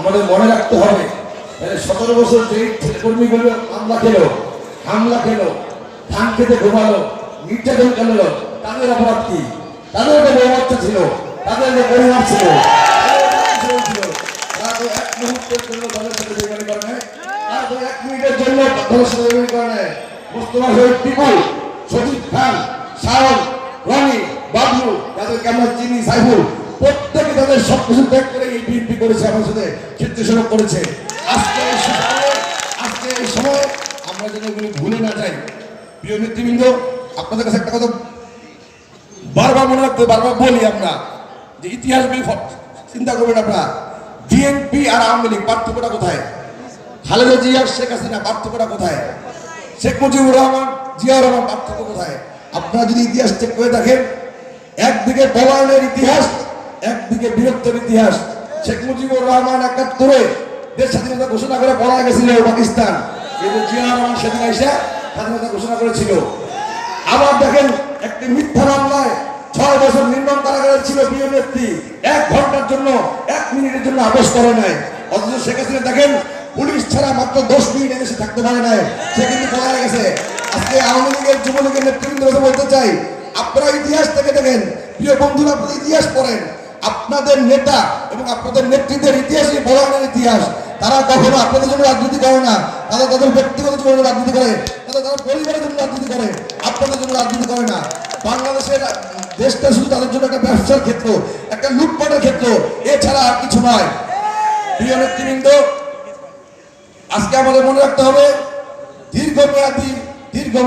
আমাদের মনে রাখতে হবে 17 বছর যে কর্মীগুলো হামলা খেলো ধান খেতে ঘুমালো নির্যাতন করলো, তাদের অপরাধ কি? তাদের একটা ব্যবস্থা ছিল, তাদের একটা পরিবার ছিল, তারা তো এক মুহূর্তের জন্য দলের সাথে বেমানি করে নাই, তারা তো 1 মিনিটের জন্য দলের সাথে বেমানি করে নাই। মোস্তফা শহীদ টিপু, সজিদ খান, শাওন, রনি, বাবলু, তাদেরকে আমরা চিনি, সাইফুল, প্রত্যেকে তাদের সবকিছু ত্যাগ করে এই বিএনপি করেছে, আমার সাথে স্বেচ্ছাসেবক করেছে। আজকে এই সময় আমরা যেন এগুলো ভুলে না যাই। প্রিয় নেতৃবৃন্দ, আপনাদের কাছে একটা কথা বারবার মনে রাখতে, বারবার বলি আমরা যে ইতিহাস চিন্তা করবেন আপনারা, বিএনপি আর আওয়ামী লীগ পার্থক্যটা কোথায়? খালেদা জিয়া শেখ হাসিনা পার্থক্যটা কোথায়? শেখ মুজিবুর রহমান জিয়াউর রহমান পার্থক্য কোথায়? আপনারা যদি ইতিহাস চেক করে দেখেন, একদিকে পলায়নের ইতিহাস, একদিকে বীরত্বের ইতিহাস। শেখ মুজিবুর রহমান 71-এ দেশ স্বাধীনতা ঘোষণা করে পলায় গেছিল পাকিস্তান, কিন্তু জিয়াউর রহমান সেদিন এসে স্বাধীনতা ঘোষণা করেছিল। আবার দেখেন, একটি মিথ্যা মামলায় 6 বছর নির্মম কারাগারে ছিল প্রিয় নেত্রী, 1 ঘন্টার জন্য 1 মিনিটের জন্য আপোষ করে নাই। অথচ শেখ হাসিনা দেখেন, পুলিশ ছাড়া মাত্র 10 মিনিট এসে থাকতে পারে নাই, সে কিন্তু পলায় গেছে। আজকে আওয়ামী লীগের যুবলীগের নেতৃবৃন্দ বলতে চাই, আপনারা ইতিহাস থেকে দেখেন, প্রিয় বন্ধুরা, আপনারা ইতিহাস পড়েন। আপনাদের নেতা এবং আপনাদের নেতৃত্বের ইতিহাসই পলায়নের ইতিহাস। তারা কখনো আপনাদের জন্য রাজনীতি করে না, তাদের তাদের ব্যক্তিগত জীবনে রাজনীতি করে, তাদের পরিবারের জন্য রাজনীতি করে, আপনাদের জন্য রাজনীতি করে না। বাংলাদেশের দেশটা শুধু তাদের জন্য একটা ব্যবসার ক্ষেত্র, একটা লুটপাটের ক্ষেত্র, এছাড়া আর কিছু নয়। প্রিয় নেতৃবৃন্দ, আজকে আমাদের মনে রাখতে হবে, দীর্ঘমেয়াদী